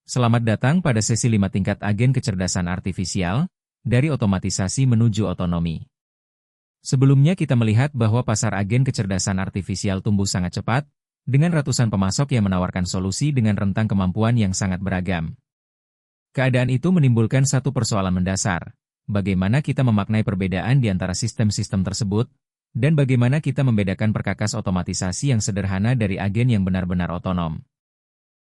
Selamat datang pada sesi 5 tingkat agen kecerdasan artifisial, dari otomatisasi menuju otonomi. Sebelumnya kita melihat bahwa pasar agen kecerdasan artifisial tumbuh sangat cepat, dengan ratusan pemasok yang menawarkan solusi dengan rentang kemampuan yang sangat beragam. Keadaan itu menimbulkan satu persoalan mendasar, bagaimana kita memaknai perbedaan di antara sistem-sistem tersebut, dan bagaimana kita membedakan perkakas otomatisasi yang sederhana dari agen yang benar-benar otonom.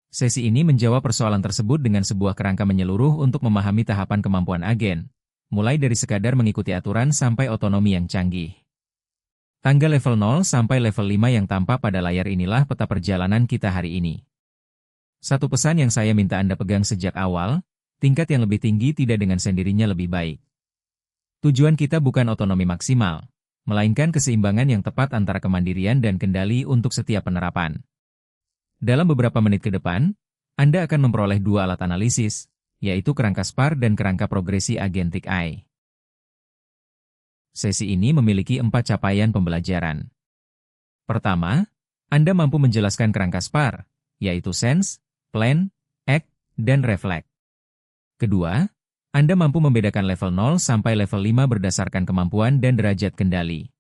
Sesi ini menjawab persoalan tersebut dengan sebuah kerangka menyeluruh untuk memahami tahapan kemampuan agen, mulai dari sekadar mengikuti aturan sampai otonomi yang canggih. Tangga level 0 sampai level 5 yang tampak pada layar inilah peta perjalanan kita hari ini. Satu pesan yang saya minta Anda pegang sejak awal, tingkat yang lebih tinggi tidak dengan sendirinya lebih baik. Tujuan kita bukan otonomi maksimal, melainkan keseimbangan yang tepat antara kemandirian dan kendali untuk setiap penerapan. Dalam beberapa menit ke depan, Anda akan memperoleh dua alat analisis, yaitu kerangka SPAR dan kerangka progresi agentik AI. Sesi ini memiliki 4 capaian pembelajaran. Pertama, Anda mampu menjelaskan kerangka SPAR, yaitu Sense, Plan, Act, dan Reflect. Kedua, Anda mampu membedakan level 0 sampai level 5 berdasarkan kemampuan dan derajat kendali.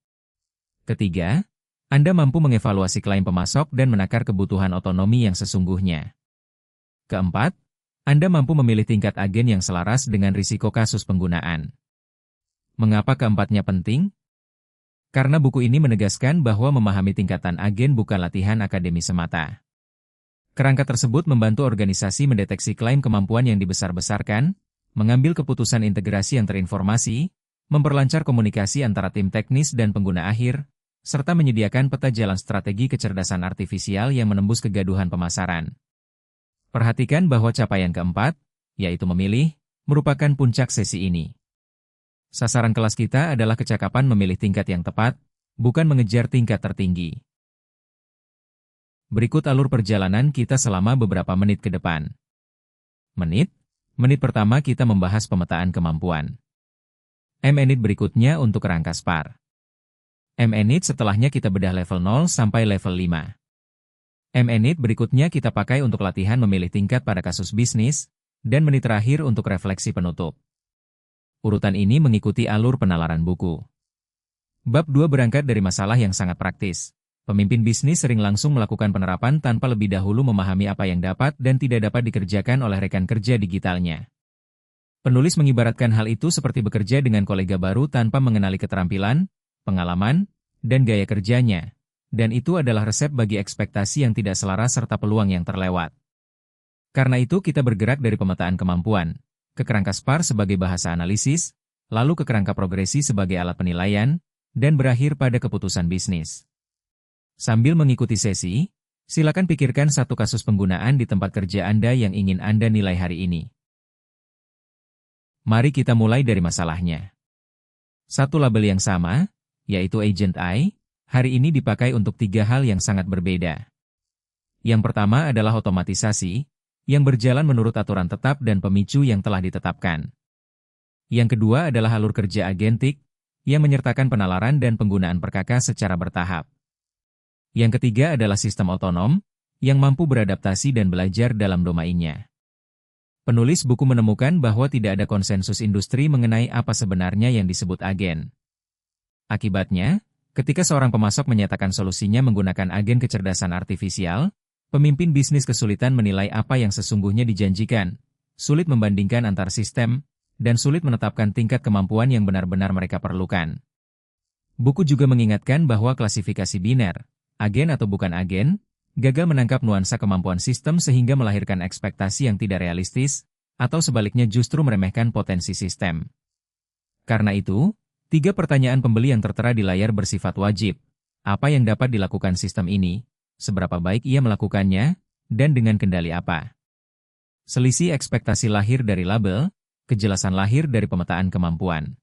Ketiga, Anda mampu mengevaluasi klaim pemasok dan menakar kebutuhan otonomi yang sesungguhnya. Keempat, Anda mampu memilih tingkat agen yang selaras dengan risiko kasus penggunaan. Mengapa keempatnya penting? Karena buku ini menegaskan bahwa memahami tingkatan agen bukan latihan akademi semata. Kerangka tersebut membantu organisasi mendeteksi klaim kemampuan yang dibesar-besarkan, mengambil keputusan integrasi yang terinformasi, memperlancar komunikasi antara tim teknis dan pengguna akhir, serta menyediakan peta jalan strategi kecerdasan artifisial yang menembus kegaduhan pemasaran. Perhatikan bahwa capaian keempat, yaitu memilih, merupakan puncak sesi ini. Sasaran kelas kita adalah kecakapan memilih tingkat yang tepat, bukan mengejar tingkat tertinggi. Berikut alur perjalanan kita selama beberapa menit ke depan. Menit pertama kita membahas pemetaan kemampuan. Menit berikutnya untuk kerangka SPAR. Menit setelahnya kita bedah level 0 sampai level 5. Menit berikutnya kita pakai untuk latihan memilih tingkat pada kasus bisnis, dan menit terakhir untuk refleksi penutup. Urutan ini mengikuti alur penalaran buku. Bab 2 berangkat dari masalah yang sangat praktis. Pemimpin bisnis sering langsung melakukan penerapan tanpa lebih dahulu memahami apa yang dapat dan tidak dapat dikerjakan oleh rekan kerja digitalnya. Penulis mengibaratkan hal itu seperti bekerja dengan kolega baru tanpa mengenali keterampilan, pengalaman, dan gaya kerjanya, dan itu adalah resep bagi ekspektasi yang tidak selaras serta peluang yang terlewat. Karena itu kita bergerak dari pemetaan kemampuan, ke kerangka SPAR sebagai bahasa analisis, lalu ke kerangka progresi sebagai alat penilaian, dan berakhir pada keputusan bisnis. Sambil mengikuti sesi, silakan pikirkan satu kasus penggunaan di tempat kerja Anda yang ingin Anda nilai hari ini. Mari kita mulai dari masalahnya. Satu label yang sama, yaitu Agent AI, hari ini dipakai untuk 3 hal yang sangat berbeda. Yang pertama adalah otomatisasi, yang berjalan menurut aturan tetap dan pemicu yang telah ditetapkan. Yang kedua adalah alur kerja agentik, yang menyertakan penalaran dan penggunaan perkakas secara bertahap. Yang ketiga adalah sistem otonom, yang mampu beradaptasi dan belajar dalam domainnya. Penulis buku menemukan bahwa tidak ada konsensus industri mengenai apa sebenarnya yang disebut agen. Akibatnya, ketika seorang pemasok menyatakan solusinya menggunakan agen kecerdasan artifisial, pemimpin bisnis kesulitan menilai apa yang sesungguhnya dijanjikan, sulit membandingkan antar sistem, dan sulit menetapkan tingkat kemampuan yang benar-benar mereka perlukan. Buku juga mengingatkan bahwa klasifikasi biner, agen atau bukan agen, gagal menangkap nuansa kemampuan sistem sehingga melahirkan ekspektasi yang tidak realistis, atau sebaliknya justru meremehkan potensi sistem. Karena itu, 3 pertanyaan pembeli yang tertera di layar bersifat wajib. Apa yang dapat dilakukan sistem ini? Seberapa baik ia melakukannya? Dan dengan kendali apa? Selisih ekspektasi lahir dari label, kejelasan lahir dari pemetaan kemampuan.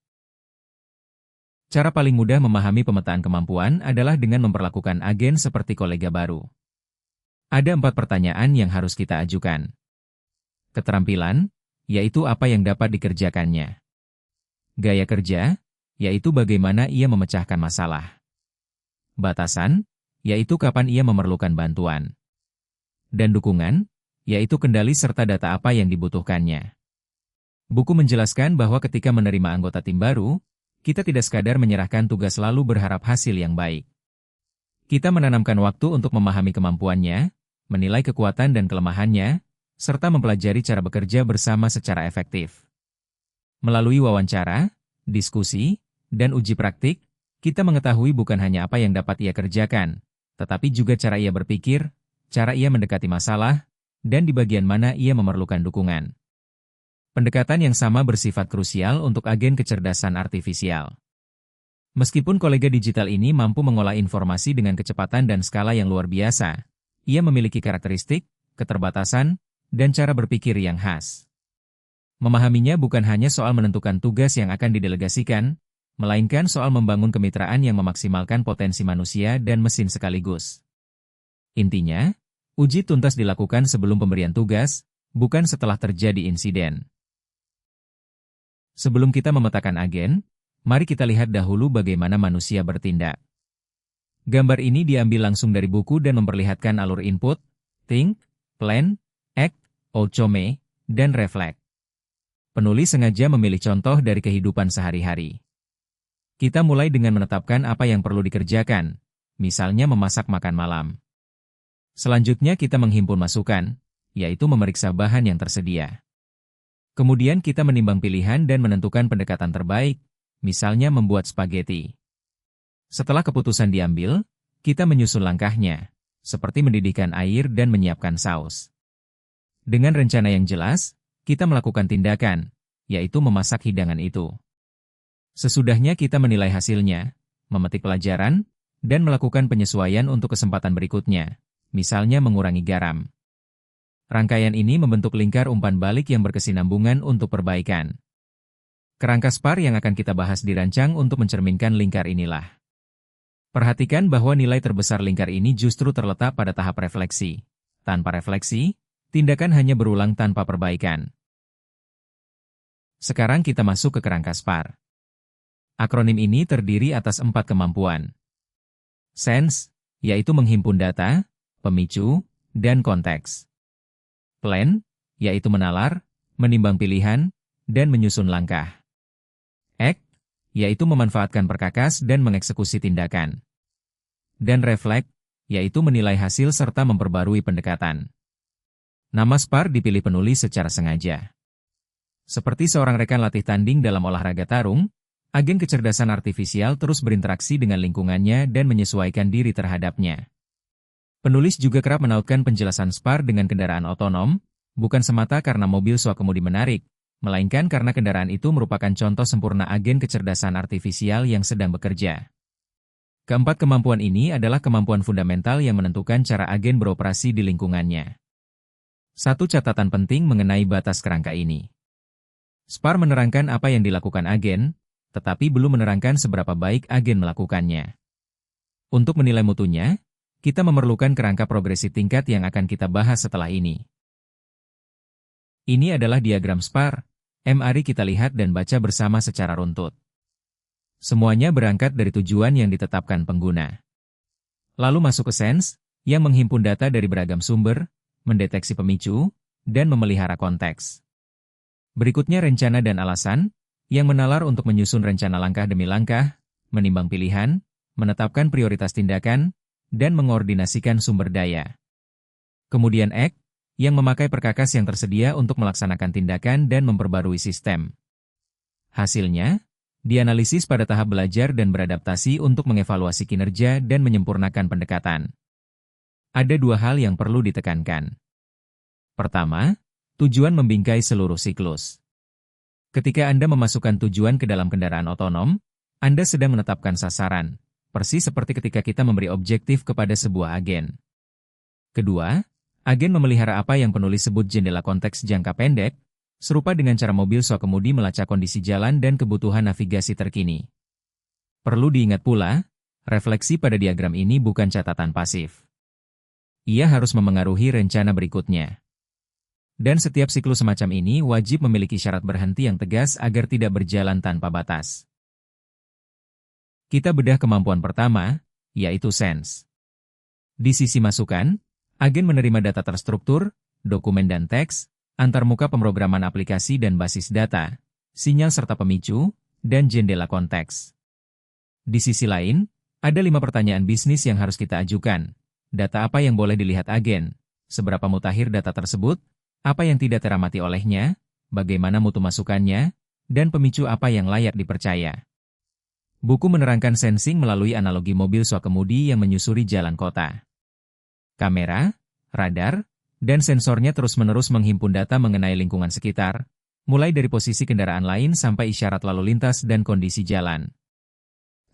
Cara paling mudah memahami pemetaan kemampuan adalah dengan memperlakukan agen seperti kolega baru. Ada 4 pertanyaan yang harus kita ajukan. Keterampilan, yaitu apa yang dapat dikerjakannya. Gaya kerja, yaitu bagaimana ia memecahkan masalah. Batasan, yaitu kapan ia memerlukan bantuan. Dan dukungan, yaitu kendali serta data apa yang dibutuhkannya. Buku menjelaskan bahwa ketika menerima anggota tim baru, kita tidak sekadar menyerahkan tugas lalu berharap hasil yang baik. Kita menanamkan waktu untuk memahami kemampuannya, menilai kekuatan dan kelemahannya, serta mempelajari cara bekerja bersama secara efektif. Melalui wawancara, diskusi, dan uji praktik, kita mengetahui bukan hanya apa yang dapat ia kerjakan, tetapi juga cara ia berpikir, cara ia mendekati masalah, dan di bagian mana ia memerlukan dukungan. Pendekatan yang sama bersifat krusial untuk agen kecerdasan artifisial. Meskipun kolega digital ini mampu mengolah informasi dengan kecepatan dan skala yang luar biasa, ia memiliki karakteristik, keterbatasan, dan cara berpikir yang khas. Memahaminya bukan hanya soal menentukan tugas yang akan didelegasikan, melainkan soal membangun kemitraan yang memaksimalkan potensi manusia dan mesin sekaligus. Intinya, uji tuntas dilakukan sebelum pemberian tugas, bukan setelah terjadi insiden. Sebelum kita memetakan agen, mari kita lihat dahulu bagaimana manusia bertindak. Gambar ini diambil langsung dari buku dan memperlihatkan alur input, think, plan, act, outcome, dan reflect. Penulis sengaja memilih contoh dari kehidupan sehari-hari. Kita mulai dengan menetapkan apa yang perlu dikerjakan, misalnya memasak makan malam. Selanjutnya kita menghimpun masukan, yaitu memeriksa bahan yang tersedia. Kemudian kita menimbang pilihan dan menentukan pendekatan terbaik, misalnya membuat spaghetti. Setelah keputusan diambil, kita menyusun langkahnya, seperti mendidihkan air dan menyiapkan saus. Dengan rencana yang jelas, kita melakukan tindakan, yaitu memasak hidangan itu. Sesudahnya kita menilai hasilnya, memetik pelajaran, dan melakukan penyesuaian untuk kesempatan berikutnya, misalnya mengurangi garam. Rangkaian ini membentuk lingkar umpan balik yang berkesinambungan untuk perbaikan. Kerangka SPAR yang akan kita bahas dirancang untuk mencerminkan lingkar inilah. Perhatikan bahwa nilai terbesar lingkar ini justru terletak pada tahap refleksi. Tanpa refleksi, tindakan hanya berulang tanpa perbaikan. Sekarang kita masuk ke kerangka SPAR. Akronim ini terdiri atas 4 kemampuan. Sense, yaitu menghimpun data, pemicu, dan konteks. Plan, yaitu menalar, menimbang pilihan, dan menyusun langkah. Act, yaitu memanfaatkan perkakas dan mengeksekusi tindakan. Dan reflect, yaitu menilai hasil serta memperbarui pendekatan. Nama SPAR dipilih penulis secara sengaja. Seperti seorang rekan latih tanding dalam olahraga tarung, agen kecerdasan artifisial terus berinteraksi dengan lingkungannya dan menyesuaikan diri terhadapnya. Penulis juga kerap menautkan penjelasan SPAR dengan kendaraan otonom, bukan semata karena mobil swakemudi menarik, melainkan karena kendaraan itu merupakan contoh sempurna agen kecerdasan artifisial yang sedang bekerja. Keempat kemampuan ini adalah kemampuan fundamental yang menentukan cara agen beroperasi di lingkungannya. Satu catatan penting mengenai batas kerangka ini. SPAR menerangkan apa yang dilakukan agen, tetapi belum menerangkan seberapa baik agen melakukannya. Untuk menilai mutunya, kita memerlukan kerangka progresi tingkat yang akan kita bahas setelah ini. Ini adalah diagram SPAR, mari kita lihat dan baca bersama secara runtut. Semuanya berangkat dari tujuan yang ditetapkan pengguna. Lalu masuk ke sense, yang menghimpun data dari beragam sumber, mendeteksi pemicu, dan memelihara konteks. Berikutnya rencana dan alasan, yang menalar untuk menyusun rencana langkah demi langkah, menimbang pilihan, menetapkan prioritas tindakan, dan mengordinasikan sumber daya. Kemudian act, yang memakai perkakas yang tersedia untuk melaksanakan tindakan dan memperbarui sistem. Hasilnya, dianalisis pada tahap belajar dan beradaptasi untuk mengevaluasi kinerja dan menyempurnakan pendekatan. Ada 2 hal yang perlu ditekankan. Pertama, tujuan membingkai seluruh siklus. Ketika Anda memasukkan tujuan ke dalam kendaraan otonom, Anda sedang menetapkan sasaran, persis seperti ketika kita memberi objektif kepada sebuah agen. Kedua, agen memelihara apa yang penulis sebut jendela konteks jangka pendek, serupa dengan cara mobil swakemudi melacak kondisi jalan dan kebutuhan navigasi terkini. Perlu diingat pula, refleksi pada diagram ini bukan catatan pasif. Ia harus memengaruhi rencana berikutnya. Dan setiap siklus semacam ini wajib memiliki syarat berhenti yang tegas agar tidak berjalan tanpa batas. Kita bedah kemampuan pertama, yaitu sense. Di sisi masukan, agen menerima data terstruktur, dokumen dan teks, antarmuka pemrograman aplikasi dan basis data, sinyal serta pemicu, dan jendela konteks. Di sisi lain, ada 5 pertanyaan bisnis yang harus kita ajukan. Data apa yang boleh dilihat agen? Seberapa mutakhir data tersebut? Apa yang tidak teramati olehnya? Bagaimana mutu masukannya? Dan pemicu apa yang layak dipercaya? Buku menerangkan sensing melalui analogi mobil swakemudi yang menyusuri jalan kota. Kamera, radar, dan sensornya terus-menerus menghimpun data mengenai lingkungan sekitar, mulai dari posisi kendaraan lain sampai isyarat lalu lintas dan kondisi jalan.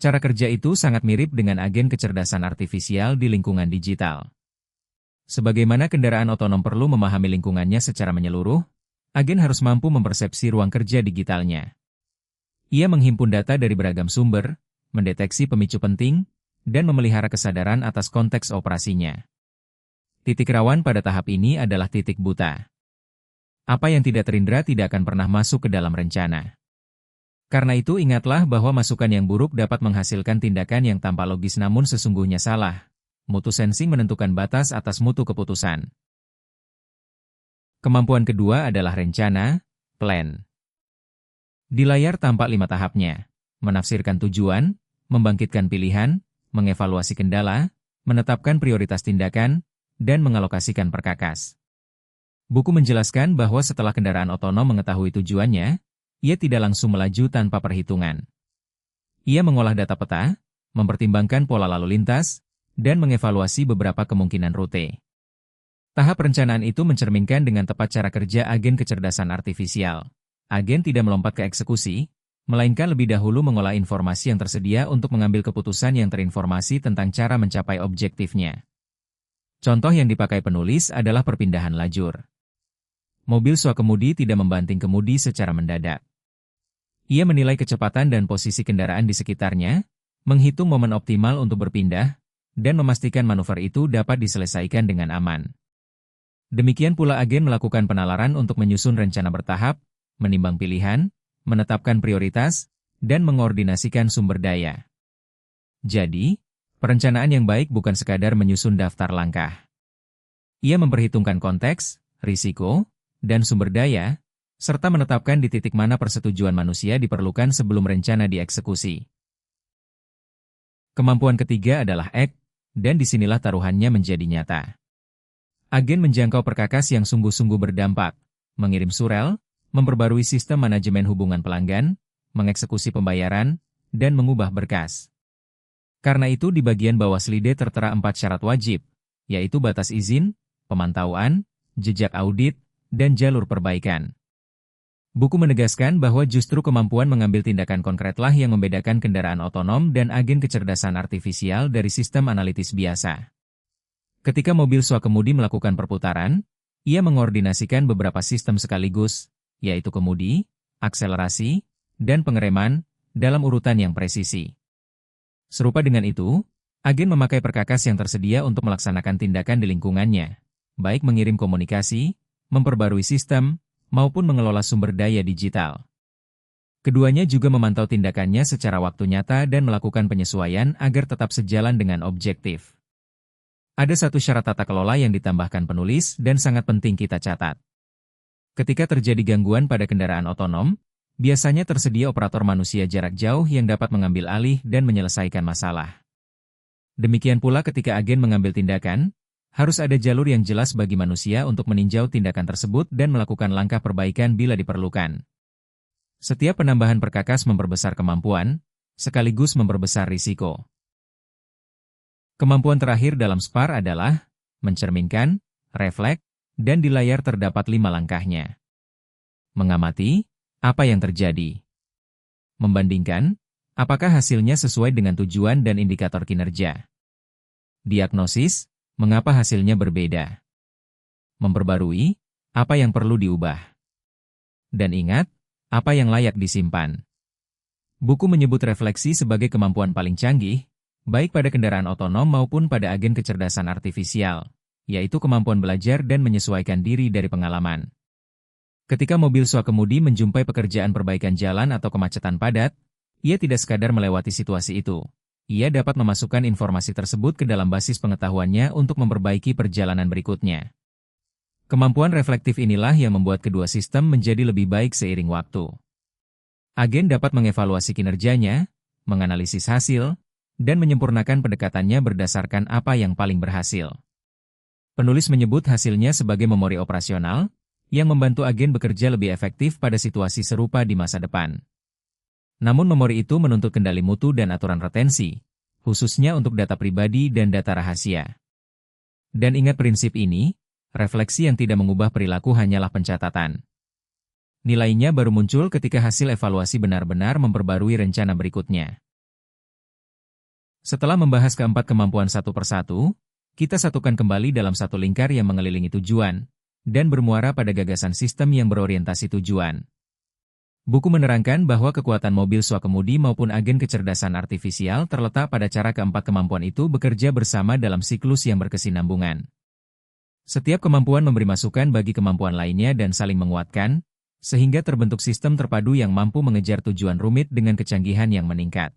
Cara kerja itu sangat mirip dengan agen kecerdasan artifisial di lingkungan digital. Sebagaimana kendaraan otonom perlu memahami lingkungannya secara menyeluruh, agen harus mampu mempersepsi ruang kerja digitalnya. Ia menghimpun data dari beragam sumber, mendeteksi pemicu penting, dan memelihara kesadaran atas konteks operasinya. Titik rawan pada tahap ini adalah titik buta. Apa yang tidak terindra tidak akan pernah masuk ke dalam rencana. Karena itu ingatlah bahwa masukan yang buruk dapat menghasilkan tindakan yang tanpa logis namun sesungguhnya salah. Mutu sensing menentukan batas atas mutu keputusan. Kemampuan kedua adalah rencana, plan. Di layar tampak 5 tahapnya: menafsirkan tujuan, membangkitkan pilihan, mengevaluasi kendala, menetapkan prioritas tindakan, dan mengalokasikan perkakas. Buku menjelaskan bahwa setelah kendaraan otonom mengetahui tujuannya, ia tidak langsung melaju tanpa perhitungan. Ia mengolah data peta, mempertimbangkan pola lalu lintas, dan mengevaluasi beberapa kemungkinan rute. Tahap perencanaan itu mencerminkan dengan tepat cara kerja agen kecerdasan artifisial. Agen tidak melompat ke eksekusi, melainkan lebih dahulu mengolah informasi yang tersedia untuk mengambil keputusan yang terinformasi tentang cara mencapai objektifnya. Contoh yang dipakai penulis adalah perpindahan lajur. Mobil swakemudi tidak membanting kemudi secara mendadak. Ia menilai kecepatan dan posisi kendaraan di sekitarnya, menghitung momen optimal untuk berpindah, dan memastikan manuver itu dapat diselesaikan dengan aman. Demikian pula agen melakukan penalaran untuk menyusun rencana bertahap, menimbang pilihan, menetapkan prioritas, dan mengordinasikan sumber daya. Jadi, perencanaan yang baik bukan sekadar menyusun daftar langkah. Ia memperhitungkan konteks, risiko, dan sumber daya, serta menetapkan di titik mana persetujuan manusia diperlukan sebelum rencana dieksekusi. Kemampuan ketiga adalah act, dan disinilah taruhannya menjadi nyata. Agen menjangkau perkakas yang sungguh-sungguh berdampak, mengirim surel, memperbarui sistem manajemen hubungan pelanggan, mengeksekusi pembayaran, dan mengubah berkas. Karena itu di bagian bawah slide tertera 4 syarat wajib, yaitu batas izin, pemantauan, jejak audit, dan jalur perbaikan. Buku menegaskan bahwa justru kemampuan mengambil tindakan konkretlah yang membedakan kendaraan otonom dan agen kecerdasan artifisial dari sistem analitis biasa. Ketika mobil swakemudi melakukan perputaran, ia mengordinasikan beberapa sistem sekaligus, yaitu kemudi, akselerasi, dan pengereman, dalam urutan yang presisi. Serupa dengan itu, agen memakai perkakas yang tersedia untuk melaksanakan tindakan di lingkungannya, baik mengirim komunikasi, memperbarui sistem, maupun mengelola sumber daya digital. Keduanya juga memantau tindakannya secara waktu nyata dan melakukan penyesuaian agar tetap sejalan dengan objektif. Ada satu syarat tata kelola yang ditambahkan penulis dan sangat penting kita catat. Ketika terjadi gangguan pada kendaraan otonom, biasanya tersedia operator manusia jarak jauh yang dapat mengambil alih dan menyelesaikan masalah. Demikian pula ketika agen mengambil tindakan, harus ada jalur yang jelas bagi manusia untuk meninjau tindakan tersebut dan melakukan langkah perbaikan bila diperlukan. Setiap penambahan perkakas memperbesar kemampuan, sekaligus memperbesar risiko. Kemampuan terakhir dalam SPAR adalah mencerminkan, refleks, dan di layar terdapat 5 langkahnya. Mengamati, apa yang terjadi. Membandingkan, apakah hasilnya sesuai dengan tujuan dan indikator kinerja. Diagnosis, mengapa hasilnya berbeda. Memperbarui, apa yang perlu diubah. Dan ingat, apa yang layak disimpan. Buku menyebut refleksi sebagai kemampuan paling canggih, baik pada kendaraan otonom maupun pada agen kecerdasan artifisial, yaitu kemampuan belajar dan menyesuaikan diri dari pengalaman. Ketika mobil swakemudi menjumpai pekerjaan perbaikan jalan atau kemacetan padat, ia tidak sekadar melewati situasi itu. Ia dapat memasukkan informasi tersebut ke dalam basis pengetahuannya untuk memperbaiki perjalanan berikutnya. Kemampuan reflektif inilah yang membuat kedua sistem menjadi lebih baik seiring waktu. Agen dapat mengevaluasi kinerjanya, menganalisis hasil, dan menyempurnakan pendekatannya berdasarkan apa yang paling berhasil. Penulis menyebut hasilnya sebagai memori operasional, yang membantu agen bekerja lebih efektif pada situasi serupa di masa depan. Namun memori itu menuntut kendali mutu dan aturan retensi, khususnya untuk data pribadi dan data rahasia. Dan ingat prinsip ini, refleksi yang tidak mengubah perilaku hanyalah pencatatan. Nilainya baru muncul ketika hasil evaluasi benar-benar memperbarui rencana berikutnya. Setelah membahas keempat kemampuan satu persatu, kita satukan kembali dalam satu lingkar yang mengelilingi tujuan, dan bermuara pada gagasan sistem yang berorientasi tujuan. Buku menerangkan bahwa kekuatan mobil swakemudi maupun agen kecerdasan artifisial terletak pada cara keempat kemampuan itu bekerja bersama dalam siklus yang berkesinambungan. Setiap kemampuan memberi masukan bagi kemampuan lainnya dan saling menguatkan, sehingga terbentuk sistem terpadu yang mampu mengejar tujuan rumit dengan kecanggihan yang meningkat.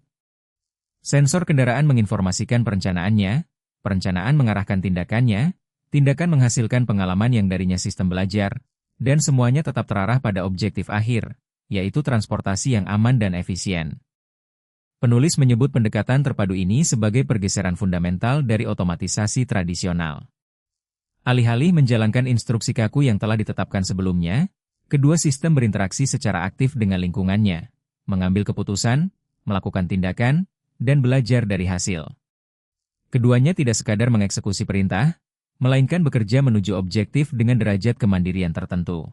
Sensor kendaraan menginformasikan perencanaannya, perencanaan mengarahkan tindakannya, tindakan menghasilkan pengalaman yang darinya sistem belajar, dan semuanya tetap terarah pada objektif akhir, yaitu transportasi yang aman dan efisien. Penulis menyebut pendekatan terpadu ini sebagai pergeseran fundamental dari otomatisasi tradisional. Alih-alih menjalankan instruksi kaku yang telah ditetapkan sebelumnya, kedua sistem berinteraksi secara aktif dengan lingkungannya, mengambil keputusan, melakukan tindakan, dan belajar dari hasil. Keduanya tidak sekadar mengeksekusi perintah, melainkan bekerja menuju objektif dengan derajat kemandirian tertentu.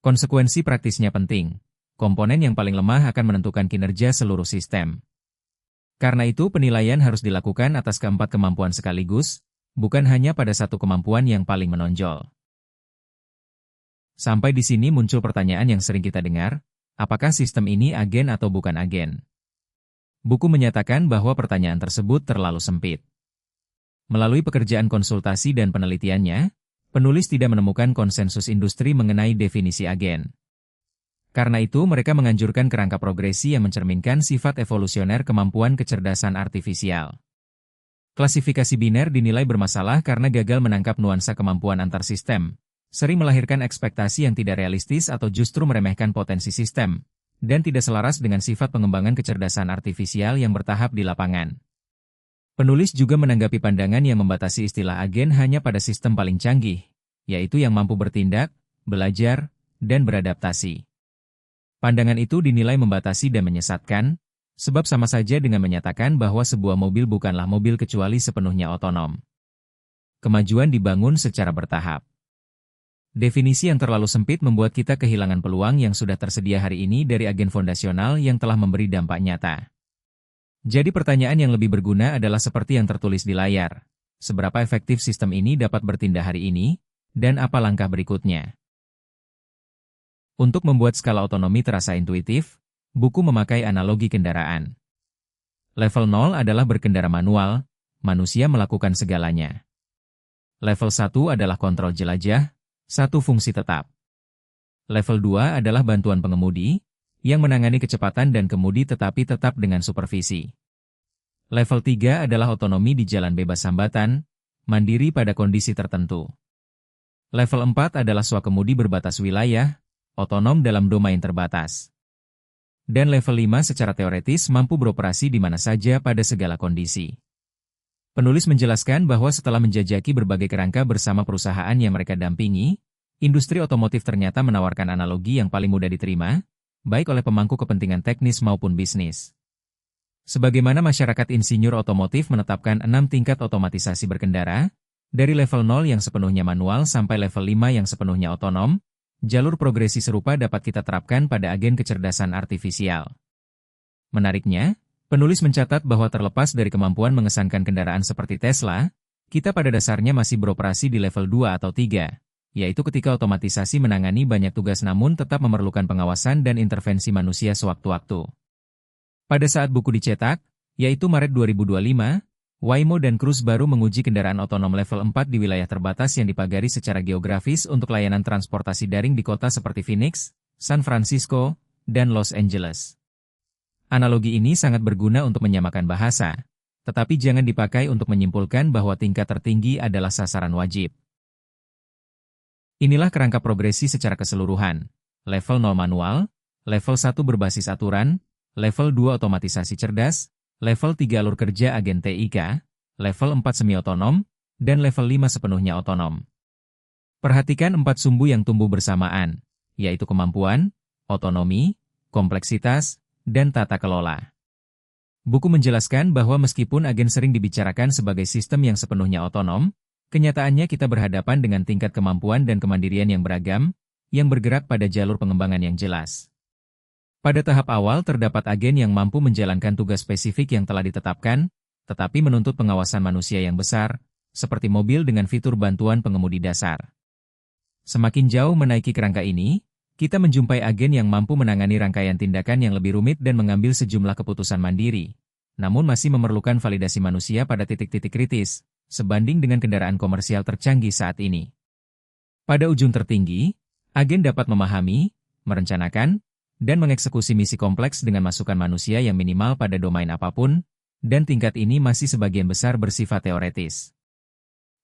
Konsekuensi praktisnya penting. Komponen yang paling lemah akan menentukan kinerja seluruh sistem. Karena itu penilaian harus dilakukan atas keempat kemampuan sekaligus, bukan hanya pada satu kemampuan yang paling menonjol. Sampai di sini muncul pertanyaan yang sering kita dengar, apakah sistem ini agen atau bukan agen? Buku menyatakan bahwa pertanyaan tersebut terlalu sempit. Melalui pekerjaan konsultasi dan penelitiannya, penulis tidak menemukan konsensus industri mengenai definisi agen. Karena itu mereka menganjurkan kerangka progresi yang mencerminkan sifat evolusioner kemampuan kecerdasan artifisial. Klasifikasi biner dinilai bermasalah karena gagal menangkap nuansa kemampuan antar sistem, sering melahirkan ekspektasi yang tidak realistis atau justru meremehkan potensi sistem, dan tidak selaras dengan sifat pengembangan kecerdasan artifisial yang bertahap di lapangan. Penulis juga menanggapi pandangan yang membatasi istilah agen hanya pada sistem paling canggih, yaitu yang mampu bertindak, belajar, dan beradaptasi. Pandangan itu dinilai membatasi dan menyesatkan, sebab sama saja dengan menyatakan bahwa sebuah mobil bukanlah mobil kecuali sepenuhnya otonom. Kemajuan dibangun secara bertahap. Definisi yang terlalu sempit membuat kita kehilangan peluang yang sudah tersedia hari ini dari agen fondasional yang telah memberi dampak nyata. Jadi pertanyaan yang lebih berguna adalah seperti yang tertulis di layar. Seberapa efektif sistem ini dapat bertindak hari ini, dan apa langkah berikutnya? Untuk membuat skala otonomi terasa intuitif, buku memakai analogi kendaraan. Level 0 adalah berkendara manual, manusia melakukan segalanya. Level 1 adalah kontrol jelajah, satu fungsi tetap. Level 2 adalah bantuan pengemudi, yang menangani kecepatan dan kemudi tetapi tetap dengan supervisi. Level 3 adalah otonomi di jalan bebas hambatan, mandiri pada kondisi tertentu. Level 4 adalah swakemudi berbatas wilayah, otonom dalam domain terbatas. Dan level 5 secara teoretis mampu beroperasi di mana saja pada segala kondisi. Penulis menjelaskan bahwa setelah menjajaki berbagai kerangka bersama perusahaan yang mereka dampingi, industri otomotif ternyata menawarkan analogi yang paling mudah diterima, baik oleh pemangku kepentingan teknis maupun bisnis. Sebagaimana masyarakat insinyur otomotif menetapkan 6 tingkat otomatisasi berkendara, dari level 0 yang sepenuhnya manual sampai level 5 yang sepenuhnya otonom, jalur progresi serupa dapat kita terapkan pada agen kecerdasan artifisial. Menariknya, penulis mencatat bahwa terlepas dari kemampuan mengesankan kendaraan seperti Tesla, kita pada dasarnya masih beroperasi di level 2 atau 3, yaitu ketika otomatisasi menangani banyak tugas namun tetap memerlukan pengawasan dan intervensi manusia sewaktu-waktu. Pada saat buku dicetak, yaitu Maret 2025, Waymo dan Cruise baru menguji kendaraan otonom level 4 di wilayah terbatas yang dipagari secara geografis untuk layanan transportasi daring di kota seperti Phoenix, San Francisco, dan Los Angeles. Analogi ini sangat berguna untuk menyamakan bahasa, tetapi jangan dipakai untuk menyimpulkan bahwa tingkat tertinggi adalah sasaran wajib. Inilah kerangka progresi secara keseluruhan. Level 0 manual, level 1 berbasis aturan, level 2 otomatisasi cerdas, level 3 alur kerja agen TIK, level 4 semi-otonom, dan level 5 sepenuhnya otonom. Perhatikan 4 sumbu yang tumbuh bersamaan, yaitu kemampuan, otonomi, kompleksitas, dan tata kelola. Buku menjelaskan bahwa meskipun agen sering dibicarakan sebagai sistem yang sepenuhnya otonom, kenyataannya kita berhadapan dengan tingkat kemampuan dan kemandirian yang beragam, yang bergerak pada jalur pengembangan yang jelas. Pada tahap awal terdapat agen yang mampu menjalankan tugas spesifik yang telah ditetapkan, tetapi menuntut pengawasan manusia yang besar, seperti mobil dengan fitur bantuan pengemudi dasar. Semakin jauh menaiki kerangka ini, kita menjumpai agen yang mampu menangani rangkaian tindakan yang lebih rumit dan mengambil sejumlah keputusan mandiri, namun masih memerlukan validasi manusia pada titik-titik kritis, sebanding dengan kendaraan komersial tercanggih saat ini. Pada ujung tertinggi, agen dapat memahami, merencanakan, dan mengeksekusi misi kompleks dengan masukan manusia yang minimal pada domain apapun, dan tingkat ini masih sebagian besar bersifat teoretis.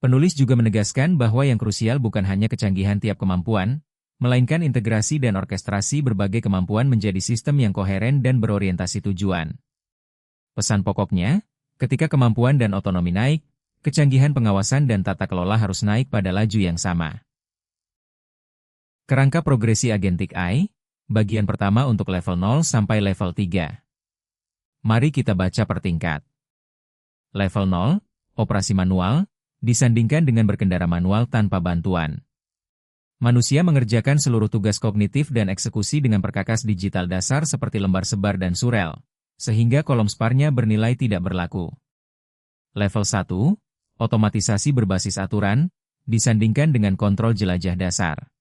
Penulis juga menegaskan bahwa yang krusial bukan hanya kecanggihan tiap kemampuan, melainkan integrasi dan orkestrasi berbagai kemampuan menjadi sistem yang koheren dan berorientasi tujuan. Pesan pokoknya, ketika kemampuan dan otonomi naik, kecanggihan pengawasan dan tata kelola harus naik pada laju yang sama. Kerangka progresi agentic AI, bagian pertama untuk level 0 sampai level 3. Mari kita baca per tingkat. Level 0, operasi manual, disandingkan dengan berkendara manual tanpa bantuan. Manusia mengerjakan seluruh tugas kognitif dan eksekusi dengan perkakas digital dasar seperti lembar sebar dan surel, sehingga kolom SPAR-nya bernilai tidak berlaku. Level 1, otomatisasi berbasis aturan, disandingkan dengan kontrol jelajah dasar.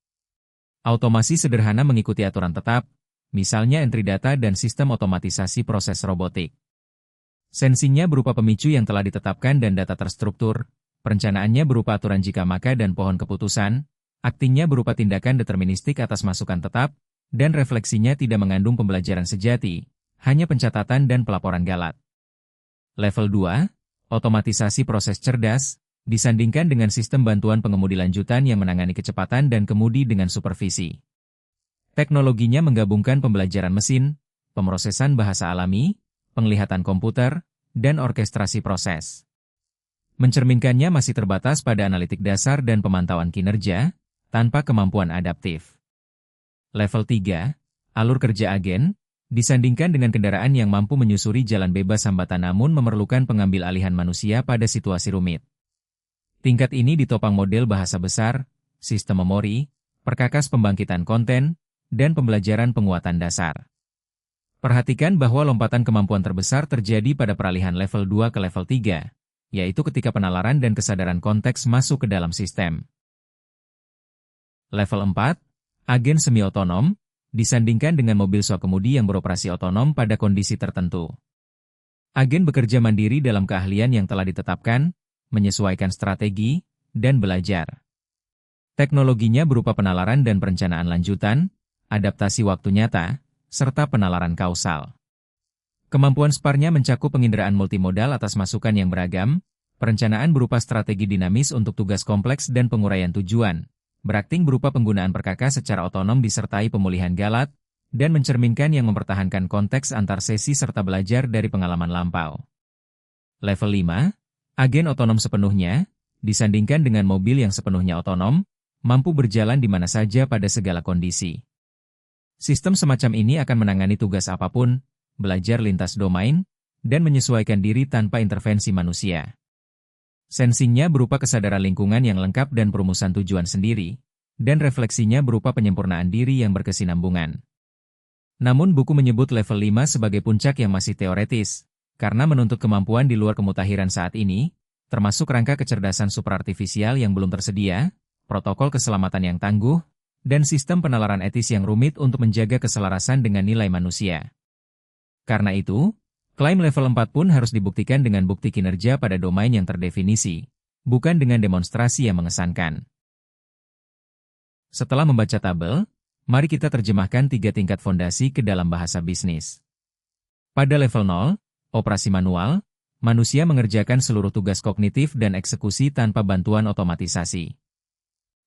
Automasi sederhana mengikuti aturan tetap, misalnya entry data dan sistem otomatisasi proses robotik. Sensingnya berupa pemicu yang telah ditetapkan dan data terstruktur, perencanaannya berupa aturan jika maka dan pohon keputusan, aktingnya berupa tindakan deterministik atas masukan tetap, dan refleksinya tidak mengandung pembelajaran sejati, hanya pencatatan dan pelaporan galat. Level 2, otomatisasi proses cerdas, disandingkan dengan sistem bantuan pengemudi lanjutan yang menangani kecepatan dan kemudi dengan supervisi. Teknologinya menggabungkan pembelajaran mesin, pemrosesan bahasa alami, penglihatan komputer, dan orkestrasi proses. Mencerminkannya masih terbatas pada analitik dasar dan pemantauan kinerja, tanpa kemampuan adaptif. Level 3, alur kerja agen, disandingkan dengan kendaraan yang mampu menyusuri jalan bebas hambatan namun memerlukan pengambil alihan manusia pada situasi rumit. Tingkat ini ditopang model bahasa besar, sistem memori, perkakas pembangkitan konten, dan pembelajaran penguatan dasar. Perhatikan bahwa lompatan kemampuan terbesar terjadi pada peralihan level 2 ke level 3, yaitu ketika penalaran dan kesadaran konteks masuk ke dalam sistem. Level 4, agen semi-otonom, disandingkan dengan mobil swakemudi yang beroperasi otonom pada kondisi tertentu. Agen bekerja mandiri dalam keahlian yang telah ditetapkan, menyesuaikan strategi, dan belajar. Teknologinya berupa penalaran dan perencanaan lanjutan, adaptasi waktu nyata, serta penalaran kausal. Kemampuan SPAR-nya mencakup penginderaan multimodal atas masukan yang beragam, perencanaan berupa strategi dinamis untuk tugas kompleks dan penguraian tujuan, berakting berupa penggunaan perkakas secara otonom disertai pemulihan galat, dan mencerminkan yang mempertahankan konteks antar sesi serta belajar dari pengalaman lampau. Level 5, agen otonom sepenuhnya, disandingkan dengan mobil yang sepenuhnya otonom, mampu berjalan di mana saja pada segala kondisi. Sistem semacam ini akan menangani tugas apapun, belajar lintas domain, dan menyesuaikan diri tanpa intervensi manusia. Sensingnya berupa kesadaran lingkungan yang lengkap dan perumusan tujuan sendiri, dan refleksinya berupa penyempurnaan diri yang berkesinambungan. Namun buku menyebut level 5 sebagai puncak yang masih teoretis, karena menuntut kemampuan di luar kemutahiran saat ini, termasuk rangka kecerdasan superartifisial yang belum tersedia, protokol keselamatan yang tangguh, dan sistem penalaran etis yang rumit untuk menjaga keselarasan dengan nilai manusia. Karena itu, klaim level 4 pun harus dibuktikan dengan bukti kinerja pada domain yang terdefinisi, bukan dengan demonstrasi yang mengesankan. Setelah membaca tabel, mari kita terjemahkan 3 tingkat fondasi ke dalam bahasa bisnis. Pada level 0, operasi manual, manusia mengerjakan seluruh tugas kognitif dan eksekusi tanpa bantuan otomatisasi.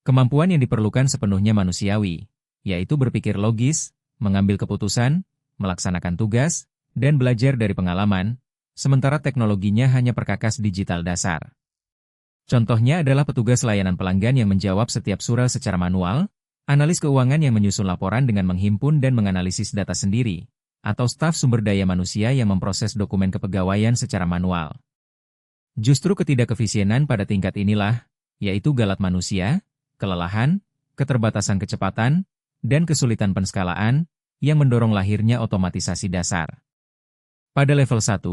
Kemampuan yang diperlukan sepenuhnya manusiawi, yaitu berpikir logis, mengambil keputusan, melaksanakan tugas, dan belajar dari pengalaman, sementara teknologinya hanya perkakas digital dasar. Contohnya adalah petugas layanan pelanggan yang menjawab setiap surel secara manual, analis keuangan yang menyusun laporan dengan menghimpun dan menganalisis data sendiri, atau staf sumber daya manusia yang memproses dokumen kepegawaian secara manual. Justru ketidakefisienan pada tingkat inilah, yaitu galat manusia, kelelahan, keterbatasan kecepatan, dan kesulitan penskalaan, yang mendorong lahirnya otomatisasi dasar. Pada level 1,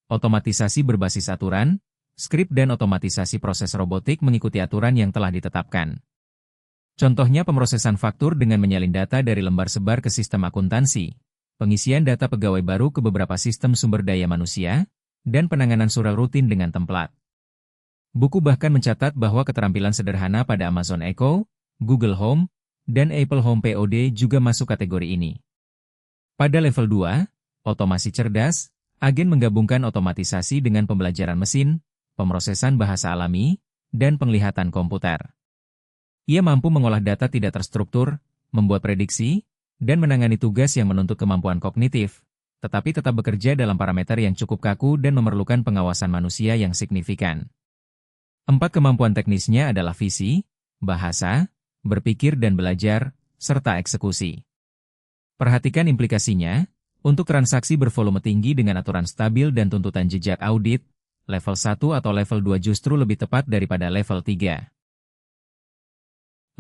otomatisasi berbasis aturan, skrip dan otomatisasi proses robotik mengikuti aturan yang telah ditetapkan. Contohnya pemrosesan faktur dengan menyalin data dari lembar sebar ke sistem akuntansi, pengisian data pegawai baru ke beberapa sistem sumber daya manusia, dan penanganan surel rutin dengan templat. Buku bahkan mencatat bahwa keterampilan sederhana pada Amazon Echo, Google Home, dan Apple Home POD juga masuk kategori ini. Pada level 2, otomasi cerdas, agen menggabungkan otomatisasi dengan pembelajaran mesin, pemrosesan bahasa alami, dan penglihatan komputer. Ia mampu mengolah data tidak terstruktur, membuat prediksi, dan menangani tugas yang menuntut kemampuan kognitif, tetapi tetap bekerja dalam parameter yang cukup kaku dan memerlukan pengawasan manusia yang signifikan. 4 kemampuan teknisnya adalah visi, bahasa, berpikir dan belajar, serta eksekusi. Perhatikan implikasinya, untuk transaksi bervolume tinggi dengan aturan stabil dan tuntutan jejak audit, level 1 atau level 2 justru lebih tepat daripada level 3.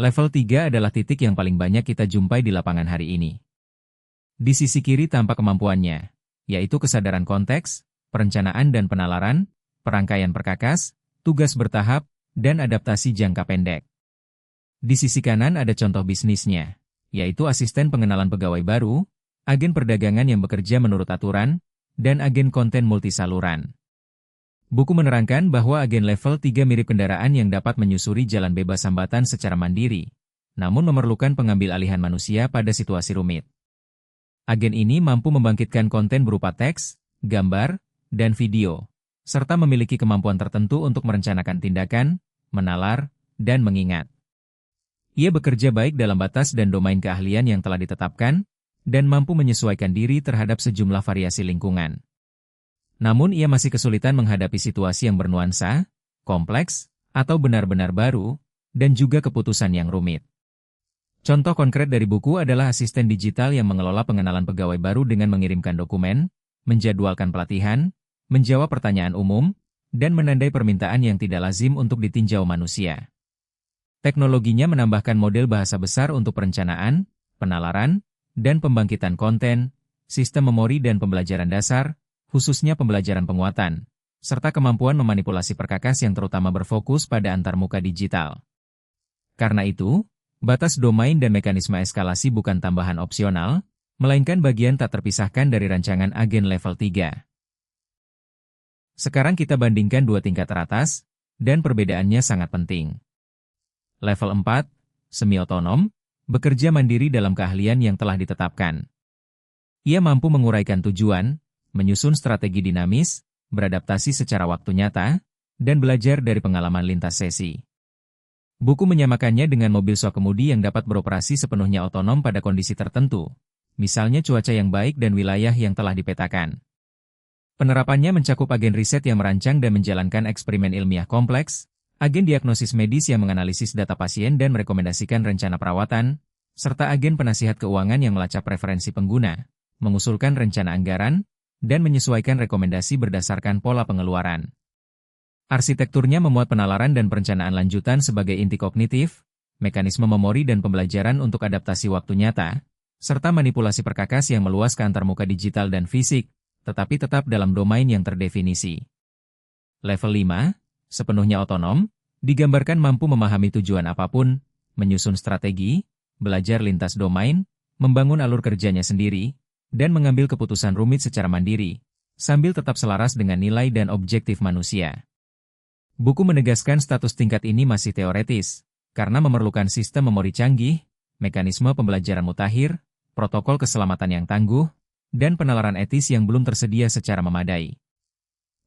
Level 3 adalah titik yang paling banyak kita jumpai di lapangan hari ini. Di sisi kiri tampak kemampuannya, yaitu kesadaran konteks, perencanaan dan penalaran, perangkaian perkakas, tugas bertahap, dan adaptasi jangka pendek. Di sisi kanan ada contoh bisnisnya, yaitu asisten pengenalan pegawai baru, agen perdagangan yang bekerja menurut aturan, dan agen konten multisaluran. Buku menerangkan bahwa agen level 3 mirip kendaraan yang dapat menyusuri jalan bebas hambatan secara mandiri, namun memerlukan pengambil alihan manusia pada situasi rumit. Agen ini mampu membangkitkan konten berupa teks, gambar, dan video, serta memiliki kemampuan tertentu untuk merencanakan tindakan, menalar, dan mengingat. Ia bekerja baik dalam batas dan domain keahlian yang telah ditetapkan, dan mampu menyesuaikan diri terhadap sejumlah variasi lingkungan. Namun ia masih kesulitan menghadapi situasi yang bernuansa, kompleks, atau benar-benar baru, dan juga keputusan yang rumit. Contoh konkret dari buku adalah asisten digital yang mengelola pengenalan pegawai baru dengan mengirimkan dokumen, menjadwalkan pelatihan, menjawab pertanyaan umum, dan menandai permintaan yang tidak lazim untuk ditinjau manusia. Teknologinya menambahkan model bahasa besar untuk perencanaan, penalaran, dan pembangkitan konten, sistem memori dan pembelajaran dasar, khususnya pembelajaran penguatan, serta kemampuan memanipulasi perkakas yang terutama berfokus pada antarmuka digital. Karena itu, batas domain dan mekanisme eskalasi bukan tambahan opsional, melainkan bagian tak terpisahkan dari rancangan agen level 3. Sekarang kita bandingkan 2 tingkat teratas, dan perbedaannya sangat penting. Level 4, semi-otonom, bekerja mandiri dalam keahlian yang telah ditetapkan. Ia mampu menguraikan tujuan, menyusun strategi dinamis, beradaptasi secara waktu nyata, dan belajar dari pengalaman lintas sesi. Buku menyamakannya dengan mobil swakemudi yang dapat beroperasi sepenuhnya otonom pada kondisi tertentu, misalnya cuaca yang baik dan wilayah yang telah dipetakan. Penerapannya mencakup agen riset yang merancang dan menjalankan eksperimen ilmiah kompleks, agen diagnosis medis yang menganalisis data pasien dan merekomendasikan rencana perawatan, serta agen penasihat keuangan yang melacak preferensi pengguna, mengusulkan rencana anggaran, dan menyesuaikan rekomendasi berdasarkan pola pengeluaran. Arsitekturnya memuat penalaran dan perencanaan lanjutan sebagai inti kognitif, mekanisme memori dan pembelajaran untuk adaptasi waktu nyata, serta manipulasi perkakas yang meluas ke antarmuka digital dan fisik, tetapi tetap dalam domain yang terdefinisi. Level 5, sepenuhnya otonom, digambarkan mampu memahami tujuan apapun, menyusun strategi, belajar lintas domain, membangun alur kerjanya sendiri, dan mengambil keputusan rumit secara mandiri, sambil tetap selaras dengan nilai dan objektif manusia. Buku menegaskan status tingkat ini masih teoretis, karena memerlukan sistem memori canggih, mekanisme pembelajaran mutakhir, protokol keselamatan yang tangguh, dan penalaran etis yang belum tersedia secara memadai.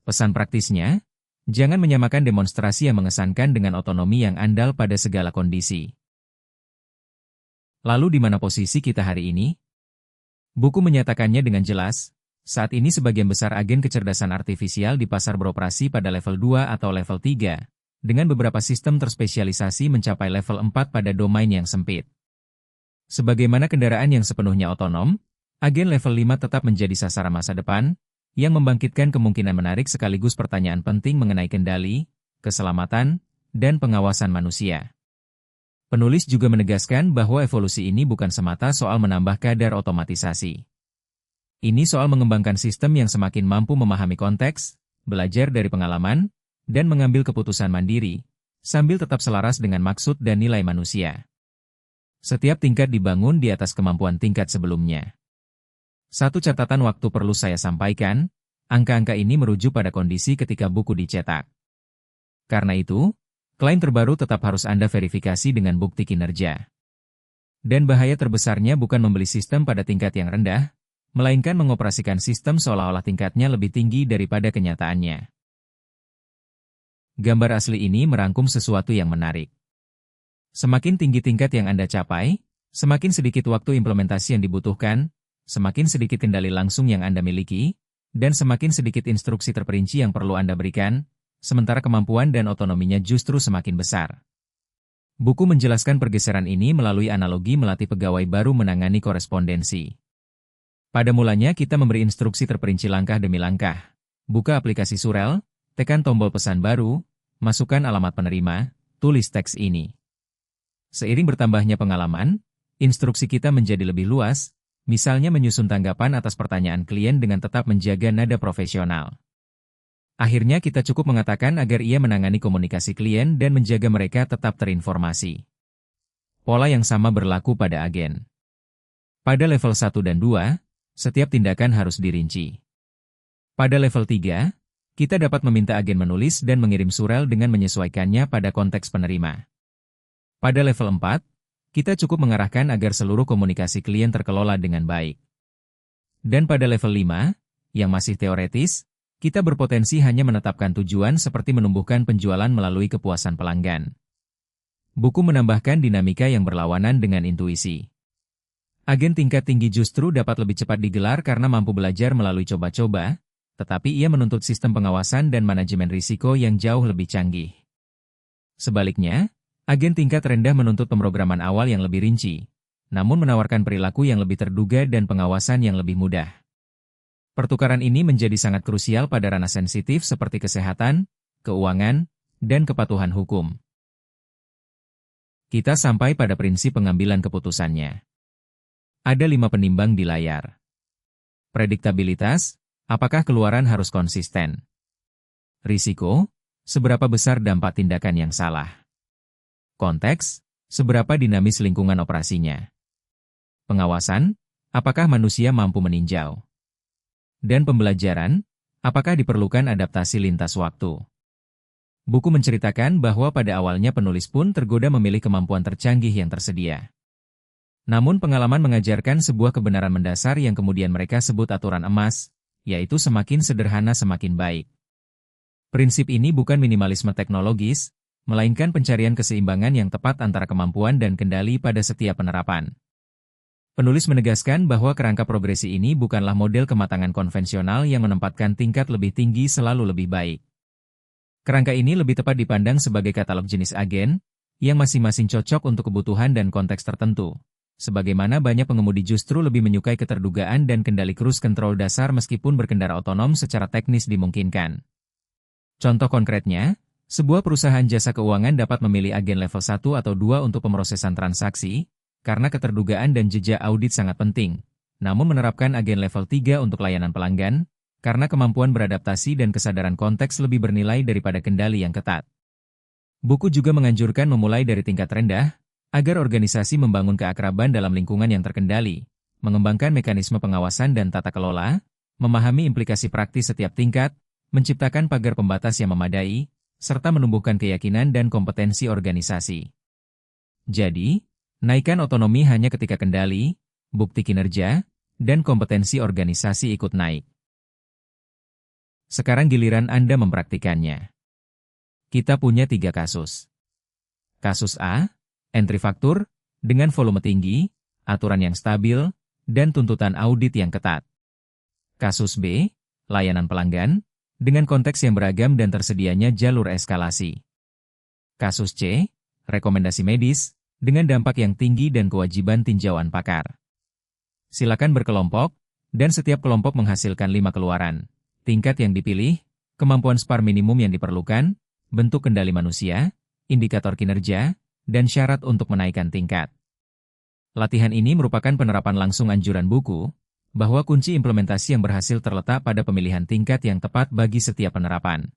Pesan praktisnya, Jangan menyamakan demonstrasi yang mengesankan dengan otonomi yang andal pada segala kondisi. Lalu di mana posisi kita hari ini? Buku menyatakannya dengan jelas, saat ini sebagian besar agen kecerdasan artifisial di pasar beroperasi pada level 2 atau level 3, dengan beberapa sistem terspesialisasi mencapai level 4 pada domain yang sempit. Sebagaimana kendaraan yang sepenuhnya otonom, agen level 5 tetap menjadi sasaran masa depan, yang membangkitkan kemungkinan menarik sekaligus pertanyaan penting mengenai kendali, keselamatan, dan pengawasan manusia. Penulis juga menegaskan bahwa evolusi ini bukan semata soal menambah kadar otomatisasi. Ini soal mengembangkan sistem yang semakin mampu memahami konteks, belajar dari pengalaman, dan mengambil keputusan mandiri, sambil tetap selaras dengan maksud dan nilai manusia. Setiap tingkat dibangun di atas kemampuan tingkat sebelumnya. Satu catatan waktu perlu saya sampaikan, angka-angka ini merujuk pada kondisi ketika buku dicetak. Karena itu, klaim terbaru tetap harus Anda verifikasi dengan bukti kinerja. Dan bahaya terbesarnya bukan membeli sistem pada tingkat yang rendah, melainkan mengoperasikan sistem seolah-olah tingkatnya lebih tinggi daripada kenyataannya. Gambar asli ini merangkum sesuatu yang menarik. Semakin tinggi tingkat yang Anda capai, semakin sedikit waktu implementasi yang dibutuhkan, semakin sedikit kendali langsung yang Anda miliki, dan semakin sedikit instruksi terperinci yang perlu Anda berikan, sementara kemampuan dan otonominya justru semakin besar. Buku menjelaskan pergeseran ini melalui analogi melatih pegawai baru menangani korespondensi. Pada mulanya kita memberi instruksi terperinci langkah demi langkah. Buka aplikasi surel, tekan tombol pesan baru, masukkan alamat penerima, tulis teks ini. Seiring bertambahnya pengalaman, instruksi kita menjadi lebih luas, misalnya menyusun tanggapan atas pertanyaan klien dengan tetap menjaga nada profesional. Akhirnya kita cukup mengatakan agar ia menangani komunikasi klien dan menjaga mereka tetap terinformasi. Pola yang sama berlaku pada agen. Pada level 1 dan 2, setiap tindakan harus dirinci. Pada level 3, kita dapat meminta agen menulis dan mengirim surel dengan menyesuaikannya pada konteks penerima. Pada level 4, kita cukup mengarahkan agar seluruh komunikasi klien terkelola dengan baik. Dan pada level 5, yang masih teoretis, kita berpotensi hanya menetapkan tujuan seperti menumbuhkan penjualan melalui kepuasan pelanggan. Buku menambahkan dinamika yang berlawanan dengan intuisi. Agen tingkat tinggi justru dapat lebih cepat digelar karena mampu belajar melalui coba-coba, tetapi ia menuntut sistem pengawasan dan manajemen risiko yang jauh lebih canggih. Sebaliknya, agen tingkat rendah menuntut pemrograman awal yang lebih rinci, namun menawarkan perilaku yang lebih terduga dan pengawasan yang lebih mudah. Pertukaran ini menjadi sangat krusial pada ranah sensitif seperti kesehatan, keuangan, dan kepatuhan hukum. Kita sampai pada prinsip pengambilan keputusannya. Ada 5 penimbang di layar. Prediktabilitas, apakah keluaran harus konsisten? Risiko, seberapa besar dampak tindakan yang salah? Konteks, seberapa dinamis lingkungan operasinya? Pengawasan, apakah manusia mampu meninjau? Dan pembelajaran, apakah diperlukan adaptasi lintas waktu? Buku menceritakan bahwa pada awalnya penulis pun tergoda memilih kemampuan tercanggih yang tersedia. Namun pengalaman mengajarkan sebuah kebenaran mendasar yang kemudian mereka sebut aturan emas, yaitu semakin sederhana semakin baik. Prinsip ini bukan minimalisme teknologis, melainkan pencarian keseimbangan yang tepat antara kemampuan dan kendali pada setiap penerapan. Penulis menegaskan bahwa kerangka progresi ini bukanlah model kematangan konvensional yang menempatkan tingkat lebih tinggi selalu lebih baik. Kerangka ini lebih tepat dipandang sebagai katalog jenis agen, yang masing-masing cocok untuk kebutuhan dan konteks tertentu. Sebagaimana banyak pengemudi justru lebih menyukai keterdugaan dan kendali cruise control dasar meskipun berkendara otonom secara teknis dimungkinkan. Contoh konkretnya, sebuah perusahaan jasa keuangan dapat memilih agen level 1 atau 2 untuk pemrosesan transaksi, karena keterdugaan dan jejak audit sangat penting, namun menerapkan agen level 3 untuk layanan pelanggan, karena kemampuan beradaptasi dan kesadaran konteks lebih bernilai daripada kendali yang ketat. Buku juga menganjurkan memulai dari tingkat rendah, agar organisasi membangun keakraban dalam lingkungan yang terkendali, mengembangkan mekanisme pengawasan dan tata kelola, memahami implikasi praktis setiap tingkat, menciptakan pagar pembatas yang memadai, serta menumbuhkan keyakinan dan kompetensi organisasi. Jadi, naikkan otonomi hanya ketika kendali, bukti kinerja, dan kompetensi organisasi ikut naik. Sekarang giliran Anda mempraktikannya. Kita punya 3 kasus. Kasus A, entry faktur, dengan volume tinggi, aturan yang stabil, dan tuntutan audit yang ketat. Kasus B, layanan pelanggan, dengan konteks yang beragam dan tersedianya jalur eskalasi. Kasus C, rekomendasi medis, dengan dampak yang tinggi dan kewajiban tinjauan pakar. Silakan berkelompok, dan setiap kelompok menghasilkan 5 keluaran. Tingkat yang dipilih, kemampuan SPAR minimum yang diperlukan, bentuk kendali manusia, indikator kinerja, dan syarat untuk menaikkan tingkat. Latihan ini merupakan penerapan langsung anjuran buku, bahwa kunci implementasi yang berhasil terletak pada pemilihan tingkat yang tepat bagi setiap penerapan.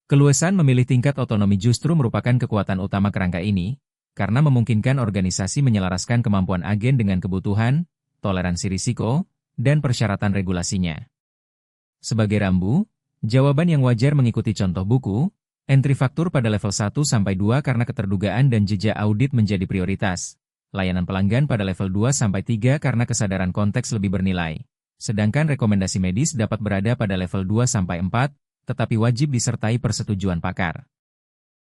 Keluasan memilih tingkat otonomi justru merupakan kekuatan utama kerangka ini, karena memungkinkan organisasi menyelaraskan kemampuan agen dengan kebutuhan, toleransi risiko, dan persyaratan regulasinya. Sebagai rambu, jawaban yang wajar mengikuti contoh buku, entry faktur pada level 1-2 karena keterdugaan dan jejak audit menjadi prioritas. Layanan pelanggan pada level 2-3 karena kesadaran konteks lebih bernilai. Sedangkan rekomendasi medis dapat berada pada level 2-4, tetapi wajib disertai persetujuan pakar.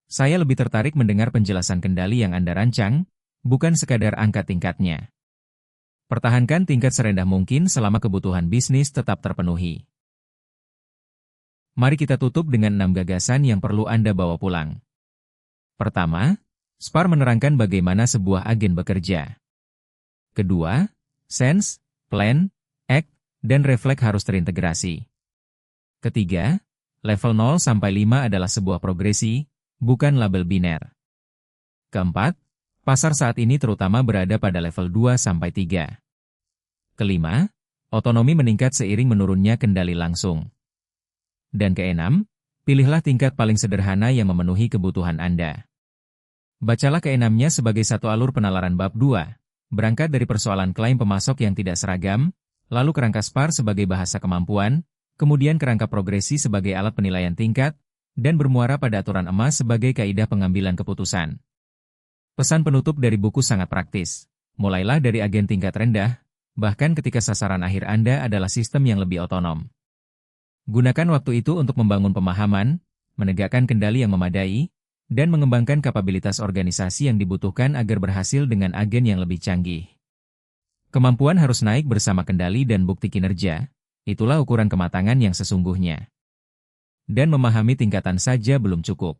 Saya lebih tertarik mendengar penjelasan kendali yang Anda rancang, bukan sekadar angka tingkatnya. Pertahankan tingkat serendah mungkin selama kebutuhan bisnis tetap terpenuhi. Mari kita tutup dengan 6 gagasan yang perlu Anda bawa pulang. Pertama, SPAR menerangkan bagaimana sebuah agen bekerja. Kedua, sense, plan, act, dan reflect harus terintegrasi. Ketiga, level 0-5 adalah sebuah progresi, bukan label biner. Keempat, pasar saat ini terutama berada pada level 2-3. Kelima, otonomi meningkat seiring menurunnya kendali langsung. Dan keenam, pilihlah tingkat paling sederhana yang memenuhi kebutuhan Anda. Bacalah keenamnya sebagai satu alur penalaran bab 2, berangkat dari persoalan klaim pemasok yang tidak seragam, lalu kerangka SPAR sebagai bahasa kemampuan, kemudian kerangka progresi sebagai alat penilaian tingkat, dan bermuara pada aturan emas sebagai kaidah pengambilan keputusan. Pesan penutup dari buku sangat praktis. Mulailah dari agen tingkat rendah, bahkan ketika sasaran akhir Anda adalah sistem yang lebih otonom. Gunakan waktu itu untuk membangun pemahaman, menegakkan kendali yang memadai, dan mengembangkan kapabilitas organisasi yang dibutuhkan agar berhasil dengan agen yang lebih canggih. Kemampuan harus naik bersama kendali dan bukti kinerja, itulah ukuran kematangan yang sesungguhnya. Dan memahami tingkatan saja belum cukup.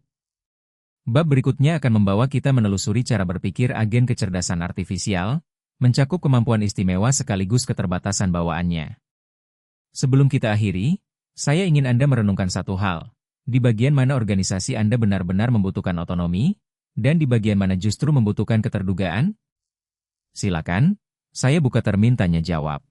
Bab berikutnya akan membawa kita menelusuri cara berpikir agen kecerdasan artifisial, mencakup kemampuan istimewa sekaligus keterbatasan bawaannya. Sebelum kita akhiri, saya ingin Anda merenungkan satu hal. Di bagian mana organisasi Anda benar-benar membutuhkan otonomi, dan di bagian mana justru membutuhkan keterdugaan? Silakan, saya buka termin tanya jawab.